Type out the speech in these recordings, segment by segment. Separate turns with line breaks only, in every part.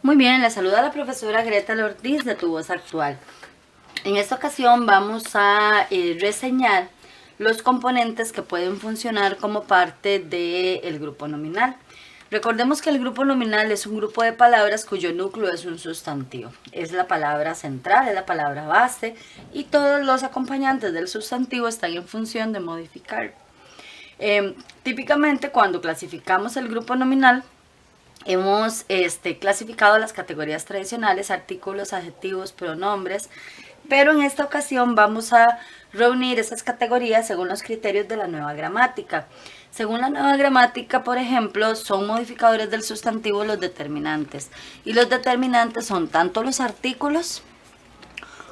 Muy bien, le saluda la profesora Greta Ortiz de Tu Voz Actual. En esta ocasión vamos a reseñar los componentes que pueden funcionar como parte del grupo nominal. Recordemos que el grupo nominal es un grupo de palabras cuyo núcleo es un sustantivo. Es la palabra central, es la palabra base y todos los acompañantes del sustantivo están en función de modificar. Típicamente cuando clasificamos el grupo nominal, hemos clasificado las categorías tradicionales, artículos, adjetivos, pronombres, pero en esta ocasión vamos a reunir esas categorías según los criterios de la nueva gramática. Según la nueva gramática, por ejemplo, son modificadores del sustantivo los determinantes. Y los determinantes son tanto los artículos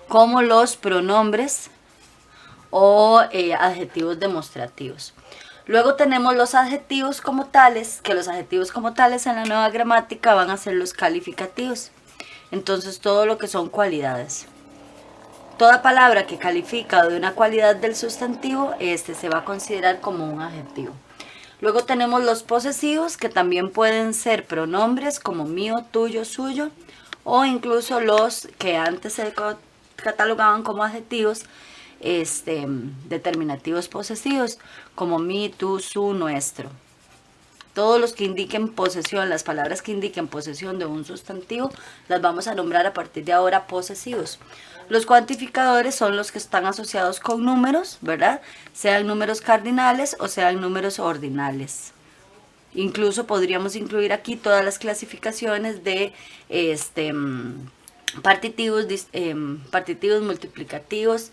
como los pronombres o adjetivos demostrativos. Luego tenemos los adjetivos como tales, que los adjetivos como tales en la nueva gramática van a ser los calificativos. Entonces todo lo que son cualidades. Toda palabra que califica de una cualidad del sustantivo, se va a considerar como un adjetivo. Luego tenemos los posesivos, que también pueden ser pronombres como mío, tuyo, suyo, o incluso los que antes se catalogaban como adjetivos, determinativos posesivos, como mi, tú, su, nuestro. Todos los que indiquen posesión, las palabras que indiquen posesión de un sustantivo, las vamos a nombrar a partir de ahora posesivos. Los cuantificadores son los que están asociados con números, ¿verdad? Sean números cardinales o sean números ordinales. Incluso podríamos incluir aquí todas las clasificaciones de partitivos, multiplicativos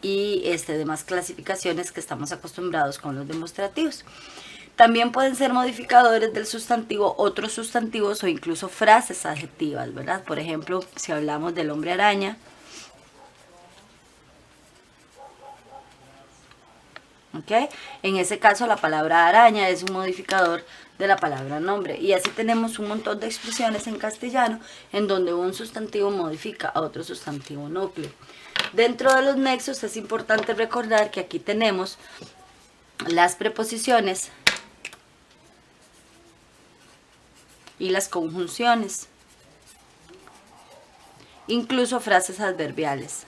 y demás clasificaciones que estamos acostumbrados con los demostrativos. También pueden ser modificadores del sustantivo otros sustantivos o incluso frases adjetivas, ¿verdad? Por ejemplo, si hablamos del hombre araña, ¿ok? En ese caso la palabra araña es un modificador de la palabra nombre. Y así tenemos un montón de expresiones en castellano en donde un sustantivo modifica a otro sustantivo núcleo. Dentro de los nexos es importante recordar que aquí tenemos las preposiciones y las conjunciones, incluso frases adverbiales.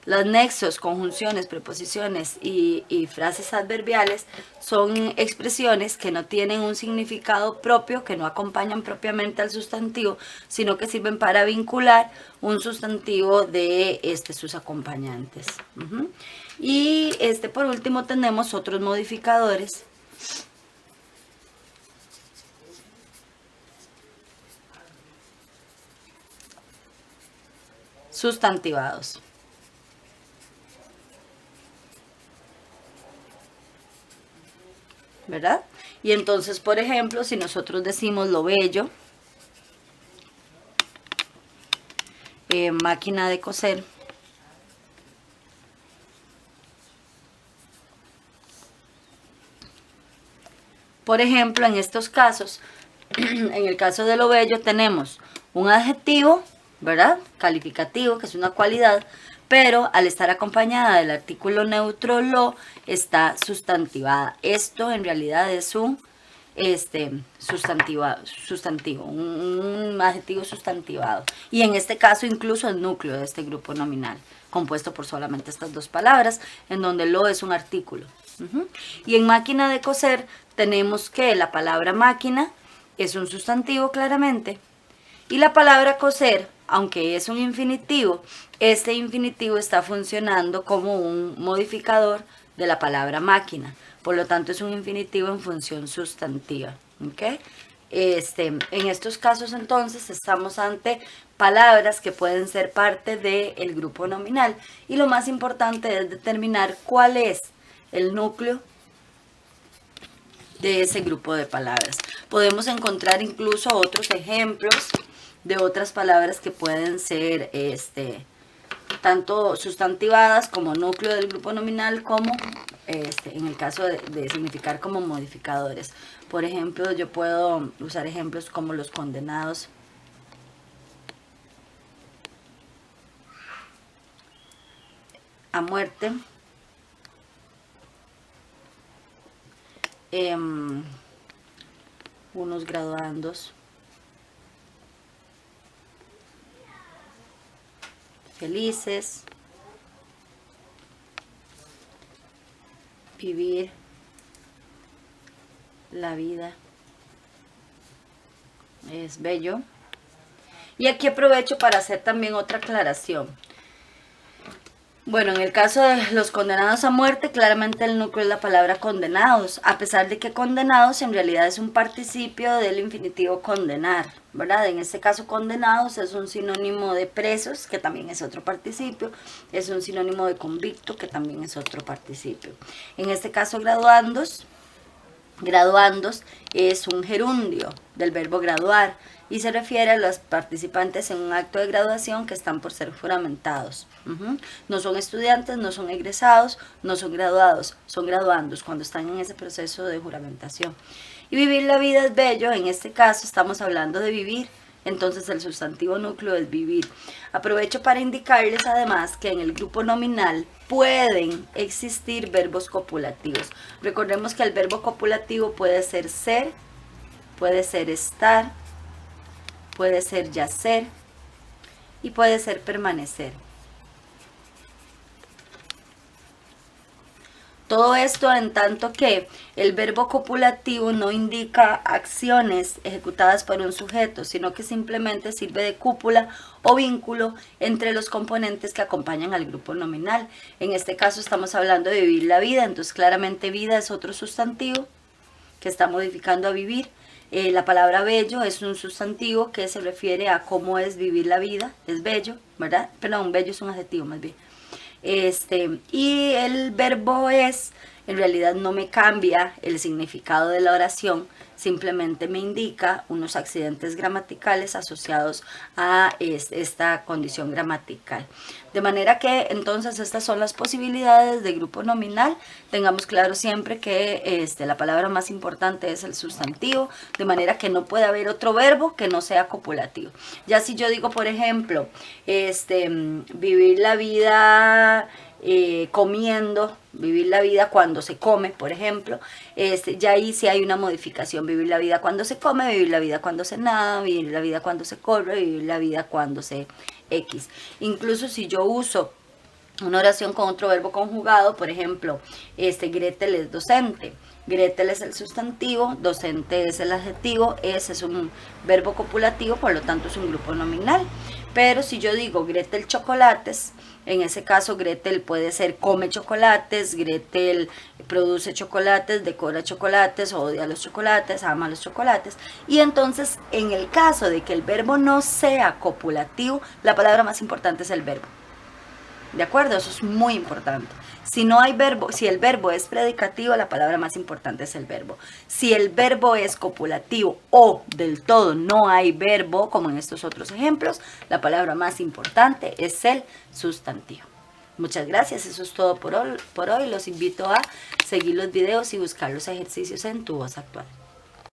Los nexos, conjunciones, preposiciones y frases adverbiales son expresiones que no tienen un significado propio, que no acompañan propiamente al sustantivo, sino que sirven para vincular un sustantivo de sus acompañantes. Y por último tenemos otros modificadores sustantivados. ¿Verdad? Y entonces, por ejemplo, si nosotros decimos lo bello, máquina de coser, por ejemplo, en estos casos, en el caso de lo bello tenemos un adjetivo, ¿verdad? Calificativo, que es una cualidad, pero al estar acompañada del artículo neutro lo, está sustantivada. Esto en realidad es un sustantivo, un adjetivo sustantivado. Y en este caso incluso el núcleo de este grupo nominal, compuesto por solamente estas dos palabras, en donde lo es un artículo. Y en máquina de coser tenemos que la palabra máquina es un sustantivo claramente, y la palabra coser, aunque es un infinitivo, este infinitivo está funcionando como un modificador de la palabra máquina. Por lo tanto, es un infinitivo en función sustantiva. ¿Okay? En estos casos, entonces, estamos ante palabras que pueden ser parte del grupo nominal. Y lo más importante es determinar cuál es el núcleo de ese grupo de palabras. Podemos encontrar incluso otros ejemplos de otras palabras que pueden ser tanto sustantivadas como núcleo del grupo nominal, como en el caso de significar como modificadores. Por ejemplo, yo puedo usar ejemplos como los condenados a muerte, unos graduandos felices, vivir la vida es bello. Y aquí aprovecho para hacer también otra aclaración. Bueno, en el caso de los condenados a muerte, claramente el núcleo es la palabra condenados, a pesar de que condenados en realidad es un participio del infinitivo condenar, ¿verdad? En este caso condenados es un sinónimo de presos, que también es otro participio, es un sinónimo de convicto, que también es otro participio. En este caso graduandos es un gerundio del verbo graduar y se refiere a los participantes en un acto de graduación que están por ser juramentados. No son estudiantes, no son egresados, no son graduados, son graduandos cuando están en ese proceso de juramentación. Y vivir la vida es bello, en este caso estamos hablando de vivir, entonces el sustantivo núcleo es vivir. Aprovecho para indicarles además que en el grupo nominal pueden existir verbos copulativos. Recordemos que el verbo copulativo puede ser ser, puede ser estar, puede ser yacer y puede ser permanecer. Todo esto en tanto que el verbo copulativo no indica acciones ejecutadas por un sujeto, sino que simplemente sirve de cúpula o vínculo entre los componentes que acompañan al grupo nominal. En este caso estamos hablando de vivir la vida, entonces claramente vida es otro sustantivo que está modificando a vivir. La palabra bello es un sustantivo que se refiere a cómo es vivir la vida, es bello, ¿verdad? Perdón, bello es un adjetivo más bien. Y el verbo es, en realidad no me cambia el significado de la oración, simplemente me indica unos accidentes gramaticales asociados a esta condición gramatical. De manera que entonces estas son las posibilidades de grupo nominal. Tengamos claro siempre que la palabra más importante es el sustantivo, de manera que no puede haber otro verbo que no sea copulativo. Ya si yo digo, por ejemplo, vivir la vida comiendo, vivir la vida cuando se come, por ejemplo, ya ahí sí hay una modificación: vivir la vida cuando se come, vivir la vida cuando se nada, vivir la vida cuando se corre, vivir la vida cuando se X. Incluso si yo uso una oración con otro verbo conjugado, por ejemplo, Gretel es docente. Gretel es el sustantivo, docente es el adjetivo, ese es un verbo copulativo, por lo tanto es un grupo nominal. Pero si yo digo Gretel chocolates, en ese caso Gretel puede ser come chocolates, Gretel produce chocolates, decora chocolates, odia los chocolates, ama los chocolates. Y entonces, en el caso de que el verbo no sea copulativo, la palabra más importante es el verbo. ¿De acuerdo? Eso es muy importante. Si no hay verbo, si el verbo es predicativo, la palabra más importante es el verbo. Si el verbo es copulativo o del todo no hay verbo, como en estos otros ejemplos, la palabra más importante es el sustantivo. Muchas gracias, eso es todo por hoy. Los invito a seguir los videos y buscar los ejercicios en Tu Voz Actual.